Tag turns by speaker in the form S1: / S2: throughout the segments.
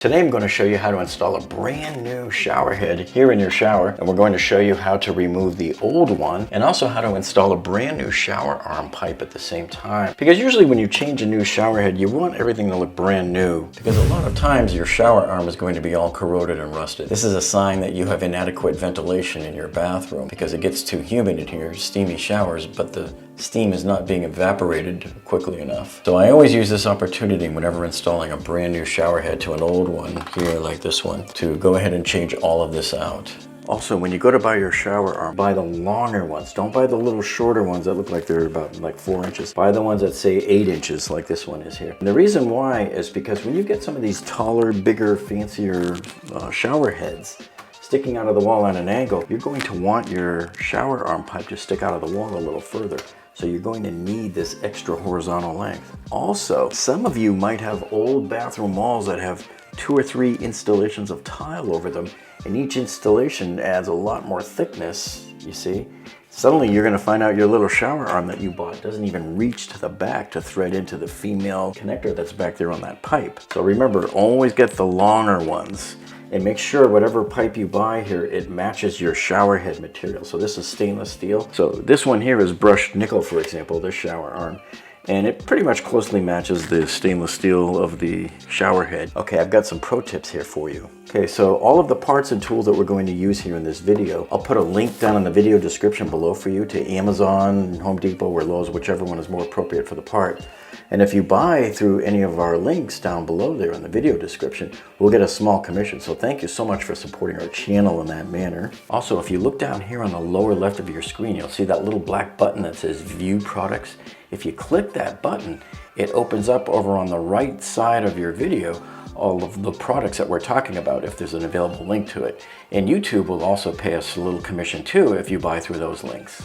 S1: Today I'm going to show you how to install a brand new shower head here in your shower, and we're going to show you how to remove the old one and also how to install a brand new shower arm pipe at the same time. Because usually when you change a new shower head, you want everything to look brand new, because a lot of times your shower arm is going to be all corroded and rusted. This is a sign that you have inadequate ventilation in your bathroom because it gets too humid in here, steamy showers, but the steam is not being evaporated quickly enough. So I always use this opportunity whenever installing a brand new shower head to an old one here like this one to go ahead and change all of this out. Also, when you go to buy your shower arm, buy the longer ones. Don't buy the little shorter ones that look like they're about like 4 inches. Buy the ones that say 8 inches like this one is here. And the reason why is because when you get some of these taller, bigger, fancier shower heads sticking out of the wall at an angle, you're going to want your shower arm pipe to stick out of the wall a little further. So you're going to need this extra horizontal length. Also, some of you might have old bathroom walls that have 2 or 3 installations of tile over them, and each installation adds a lot more thickness, you see. Suddenly you're going to find out your little shower arm that you bought doesn't even reach to the back to thread into the female connector that's back there on that pipe. So remember, always get the longer ones. And make sure whatever pipe you buy here, it matches your shower head material. So this is stainless steel. So this one here is brushed nickel, for example, this shower arm. And it pretty much closely matches the stainless steel of the shower head. Okay, I've got some pro tips here for you. Okay, so all of the parts and tools that we're going to use here in this video, I'll put a link down in the video description below for you to Amazon, Home Depot, or Lowe's, whichever one is more appropriate for the part. And if you buy through any of our links down below there in the video description, we'll get a small commission. So thank you so much for supporting our channel in that manner. Also, if you look down here on the lower left of your screen, you'll see that little black button that says View Products. If you click that button, it opens up over on the right side of your video all of the products that we're talking about if there's an available link to it. And YouTube will also pay us a little commission too if you buy through those links.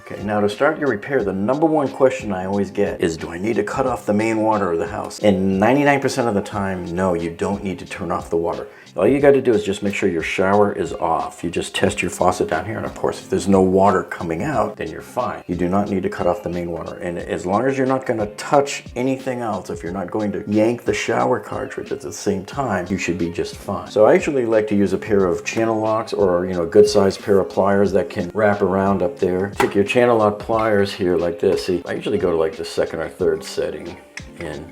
S1: Okay, now to start your repair, the number one question I always get is, do I need to cut off the main water of the house? And 99% of the time, no, you don't need to turn off the water. All you got to do is just make sure your shower is off. You just test your faucet down here, and of course, if there's no water coming out, then you're fine. You do not need to cut off the main water. And as long as you're not going to touch anything else, if you're not going to yank the shower cartridge at the same time, you should be just fine. So I actually like to use a pair of channel locks or, a good sized pair of pliers that can wrap around up there. Take your channel lock pliers here like this. See, I usually go to like the second or third setting and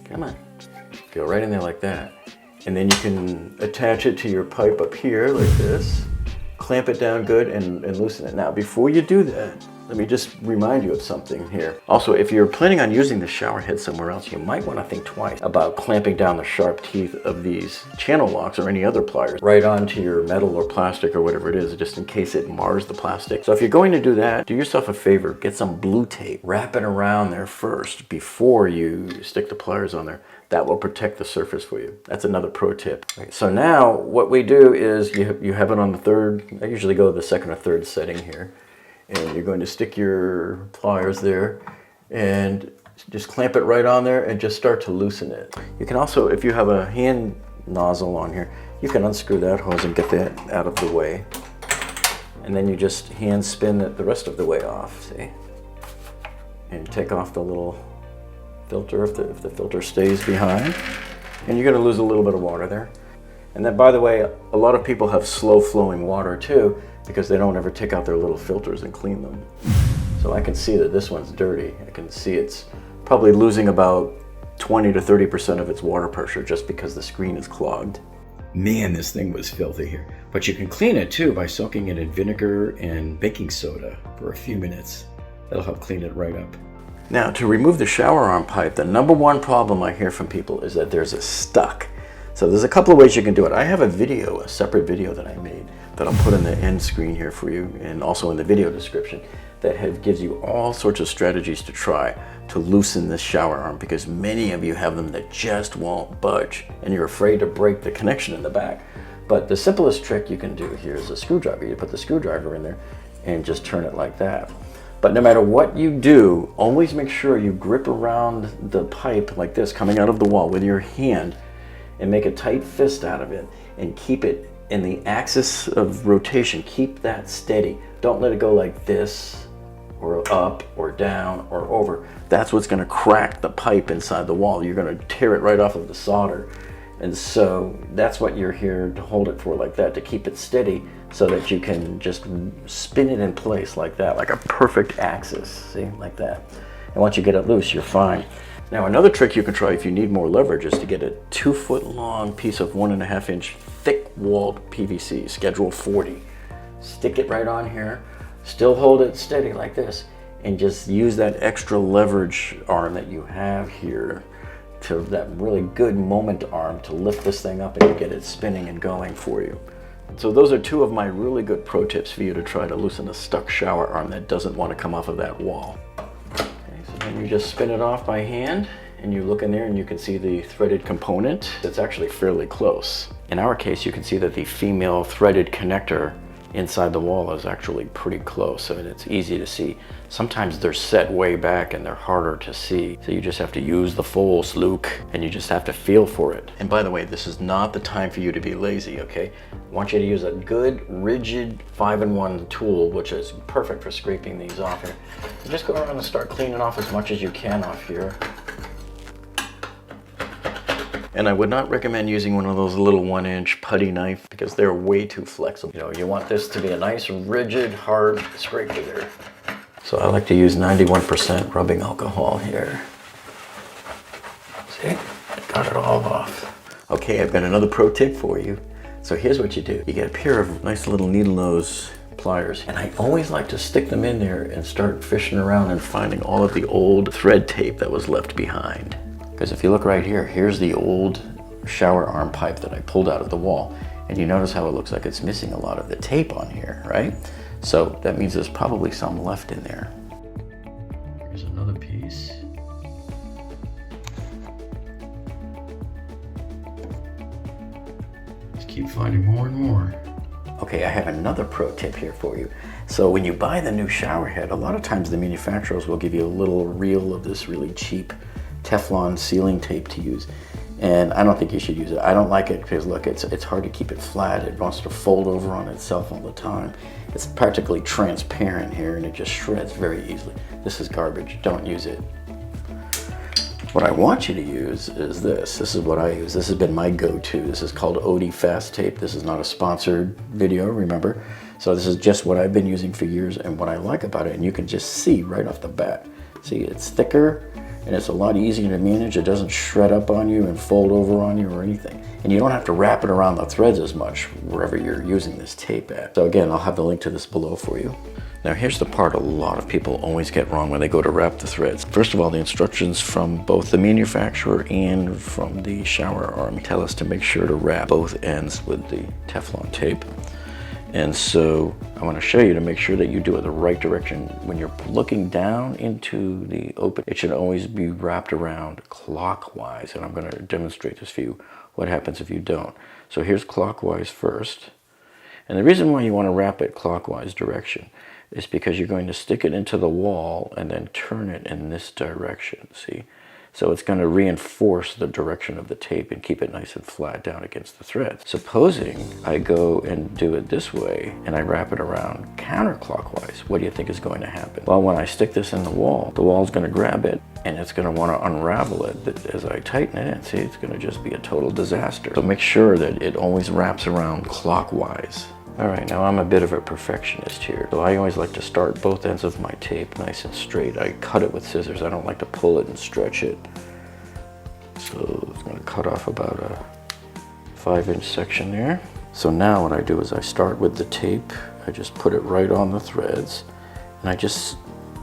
S1: come on, go right in there like that. And then you can attach it to your pipe up here like this, clamp it down good and loosen it. Now, before you do that, let me just remind you of something here. Also, if you're planning on using the shower head somewhere else, you might want to think twice about clamping down the sharp teeth of these channel locks or any other pliers right onto your metal or plastic or whatever it is, just in case it mars the plastic. So if you're going to do that, do yourself a favor, get some blue tape, wrap it around there first before you stick the pliers on there. That will protect the surface for you. That's another pro tip. Okay, so now what we do is you have it on the third, I usually go to the second or third setting here. And you're going to stick your pliers there and just clamp it right on there and just start to loosen it. You can also, if you have a hand nozzle on here, you can unscrew that hose and get that out of the way. And then you just hand spin it the rest of the way off, see? And take off the little filter if the filter stays behind. And you're going to lose a little bit of water there. And then, by the way, a lot of people have slow flowing water too, because they don't ever take out their little filters and clean them. So I can see that this one's dirty. I can see it's probably losing about 20 to 30% of its water pressure just because the screen is clogged. Man, this thing was filthy here. But you can clean it too by soaking it in vinegar and baking soda for a few minutes. That'll help clean it right up. Now, to remove the shower arm pipe, the number one problem I hear from people is that there's a stuck. So there's a couple of ways you can do it. I have a separate video that I made that I'll put in the end screen here for you and also in the video description that gives you all sorts of strategies to try to loosen this shower arm, because many of you have them that just won't budge and you're afraid to break the connection in the back. But the simplest trick you can do here is a screwdriver. You put the screwdriver in there and just turn it like that. But no matter what you do, always make sure you grip around the pipe like this coming out of the wall with your hand and make a tight fist out of it and keep it in the axis of rotation. Keep that steady. Don't let it go like this or up or down or over. That's what's going to crack the pipe inside the wall. You're going to tear it right off of the solder And so that's what you're here to hold it for, like that, to keep it steady so that you can just spin it in place like that, like a perfect axis, see, like that. And once you get it loose, you're fine. Now another trick you can try if you need more leverage is to get a 2-foot long piece of 1.5 inch thick walled PVC, schedule 40. Stick it right on here, still hold it steady like this, and just use that extra leverage arm that you have here, to that really good moment arm, to lift this thing up and to get it spinning and going for you. So those are 2 of my really good pro tips for you to try to loosen a stuck shower arm that doesn't want to come off of that wall. Okay, so then you just spin it off by hand, and you look in there and you can see the threaded component. It's actually fairly close. In our case, you can see that the female threaded connector inside the wall is actually pretty close. I mean, it's easy to see. Sometimes they're set way back and they're harder to see. So you just have to use the force, Luke, and you just have to feel for it. And by the way, this is not the time for you to be lazy, okay? I want you to use a good, rigid 5-in-1 tool, which is perfect for scraping these off here. And just go around and start cleaning off as much as you can off here. And I would not recommend using one of those little 1-inch putty knife because they're way too flexible. You know, you want this to be a nice, rigid, hard scraper there. So I like to use 91% rubbing alcohol here. See, I got it all off. Okay, I've got another pro tip for you. So here's what you do. You get a pair of nice little needle nose pliers, and I always like to stick them in there and start fishing around and finding all of the old thread tape that was left behind. Because if you look right here, here's the old shower arm pipe that I pulled out of the wall. And you notice how it looks like it's missing a lot of the tape on here, right? So that means there's probably some left in there. Here's another piece. Just keep finding more and more. Okay, I have another pro tip here for you. So when you buy the new shower head, a lot of times the manufacturers will give you a little reel of this really cheap Teflon sealing tape to use, and I don't think you should use it. I don't like it because look, it's hard to keep it flat. It wants to fold over on itself all the time. It's practically transparent here and it just shreds very easily. This is garbage. Don't use it. What I want you to use is this. This is what I use. This has been my go-to. This is called OD Fast Tape. This is not a sponsored video, remember? So this is just what I've been using for years, and what I like about it, and you can just see right off the bat. See, it's thicker, and it's a lot easier to manage. It doesn't shred up on you and fold over on you or anything. And you don't have to wrap it around the threads as much wherever you're using this tape at. So again, I'll have the link to this below for you. Now here's the part a lot of people always get wrong when they go to wrap the threads. First of all, the instructions from both the manufacturer and from the shower arm tell us to make sure to wrap both ends with the Teflon tape. And so I want to show you to make sure that you do it the right direction. When you're looking down into the open, it should always be wrapped around clockwise. And I'm going to demonstrate this for you, what happens if you don't. So here's clockwise first. And the reason why you want to wrap it clockwise direction is because you're going to stick it into the wall and then turn it in this direction, see? So it's going to reinforce the direction of the tape and keep it nice and flat down against the threads. Supposing I go and do it this way and I wrap it around counterclockwise, what do you think is going to happen? Well, when I stick this in the wall's going to grab it and it's going to want to unravel it. But as I tighten it in, see, it's going to just be a total disaster. So make sure that it always wraps around clockwise. All right, now I'm a bit of a perfectionist here. So I always like to start both ends of my tape nice and straight. I cut it with scissors. I don't like to pull it and stretch it. So it's gonna cut off about a 5-inch section there. So now what I do is I start with the tape. I just put it right on the threads and I just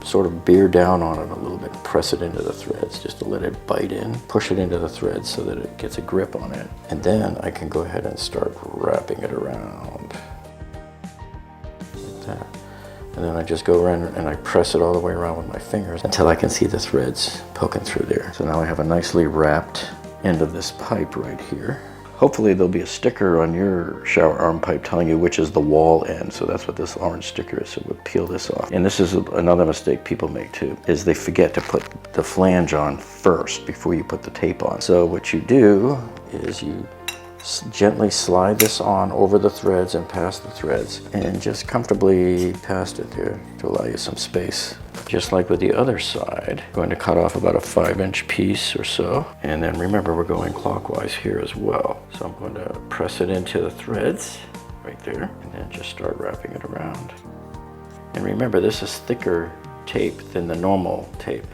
S1: sort of bear down on it a little bit, press it into the threads just to let it bite in, push it into the threads so that it gets a grip on it. And then I can go ahead and start wrapping it around. That. And then I just go around and I press it all the way around with my fingers until I can see the threads poking through there. So now I have a nicely wrapped end of this pipe right here. Hopefully there'll be a sticker on your shower arm pipe telling you which is the wall end. So that's what this orange sticker is. So we'll peel this off. And this is another mistake people make too, is they forget to put the flange on first before you put the tape on. So what you do is you gently slide this on over the threads and past the threads and just comfortably past it there to allow you some space. just like with the other side. I'm going to cut off about a 5-inch piece or so. And then remember, we're going clockwise here as well. So I'm going to press it into the threads right there, and then just start wrapping it around. And remember, this is thicker tape than the normal tape.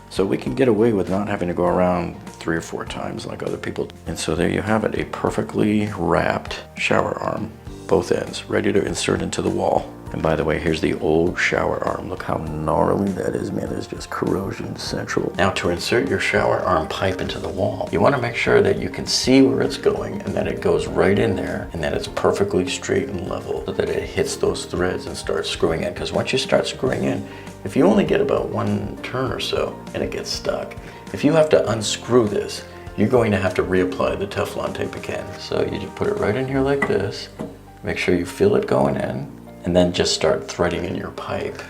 S1: So we can get away with not having to go around 3 or 4 times like other people. And so there you have it, a perfectly wrapped shower arm, both ends, ready to insert into the wall. And by the way, here's the old shower arm. Look how gnarly that is, man. There's just corrosion central. Now to insert your shower arm pipe into the wall, you want to make sure that you can see where it's going and that it goes right in there and that it's perfectly straight and level so that it hits those threads and starts screwing in. Because once you start screwing in, if you only get about 1 turn or so and it gets stuck, if you have to unscrew this, you're going to have to reapply the Teflon tape again. So you just put it right in here like this. Make sure you feel it going in, and then just start threading in your pipe.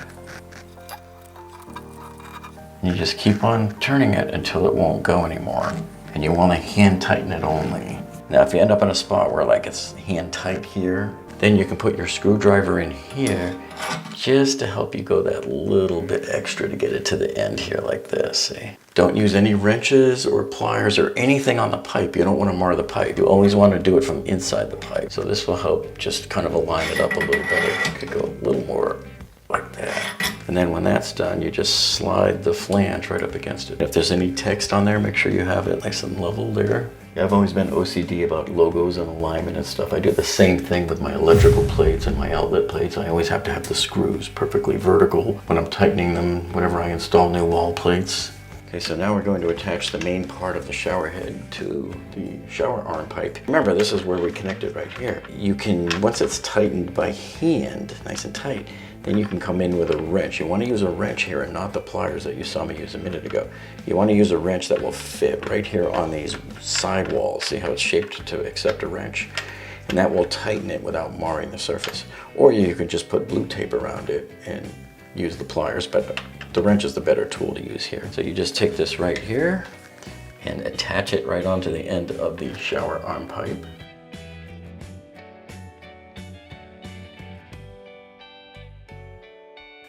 S1: You just keep on turning it until it won't go anymore. And you want to hand tighten it only. Now if you end up in a spot where like it's hand tight here, then you can put your screwdriver in here just to help you go that little bit extra to get it to the end here like this, see? Don't use any wrenches or pliers or anything on the pipe. You don't want to mar the pipe. You always want to do it from inside the pipe. So this will help just kind of align it up a little better. You could go a little more like that. And then when that's done, you just slide the flange right up against it. If there's any text on there, make sure you have it nice and level there. I've always been OCD about logos and alignment and stuff. I do the same thing with my electrical plates and my outlet plates. I always have to have the screws perfectly vertical when I'm tightening them whenever I install new wall plates. Okay, so now we're going to attach the main part of the shower head to the shower arm pipe. Remember, this is where we connect it right here. You can, once it's tightened by hand, nice and tight, then you can come in with a wrench. You want to use a wrench here and not the pliers that you saw me use a minute ago. You want to use a wrench that will fit right here on these side walls. See how it's shaped to accept a wrench? And that will tighten it without marring the surface. Or you could just put blue tape around it and use the pliers, but the wrench is the better tool to use here. So you just take this right here and attach it right onto the end of the shower arm pipe.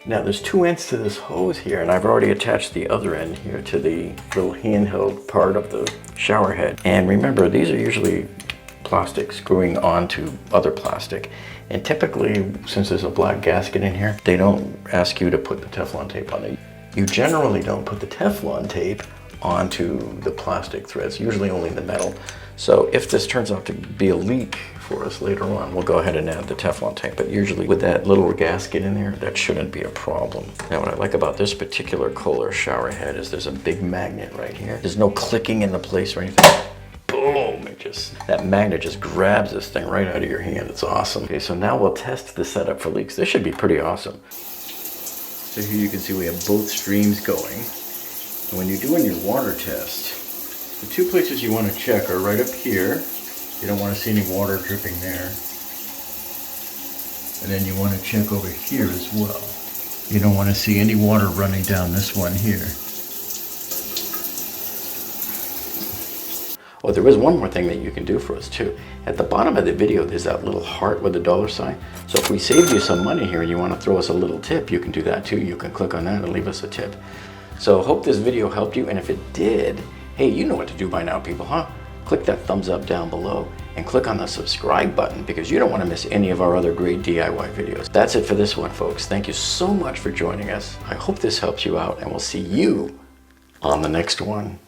S1: Now there's 2 ends to this hose here, and I've already attached the other end here to the little handheld part of the shower head. And remember, these are usually plastic screwing onto other plastic. And typically, since there's a black gasket in here, they don't ask you to put the Teflon tape on it. You generally don't put the Teflon tape onto the plastic threads, usually only the metal. So if this turns out to be a leak for us later on, we'll go ahead and add the Teflon tape. But usually with that little gasket in there, that shouldn't be a problem. Now what I like about this particular Kohler shower head is there's a big magnet right here. There's no clicking into place or anything. Boom, that magnet just grabs this thing right out of your hand. It's awesome. Okay, so now we'll test the setup for leaks. This should be pretty awesome. So here you can see we have both streams going. And when you're doing your water test, the 2 places you want to check are right up here. You don't want to see any water dripping there. And then you want to check over here as well. You don't want to see any water running down this one here. Oh, there is one more thing that you can do for us too. At the bottom of the video, there's that little heart with the $sign. So if we saved you some money here and you want to throw us a little tip, you can do that too. You can click on that and leave us a tip. So hope this video helped you, and if it did, hey, you know what to do by now, people, huh? Click that thumbs up down below and click on the subscribe button because you don't want to miss any of our other great DIY videos. That's it for this one, folks. Thank you so much for joining us. I hope this helps you out, and we'll see you on the next one.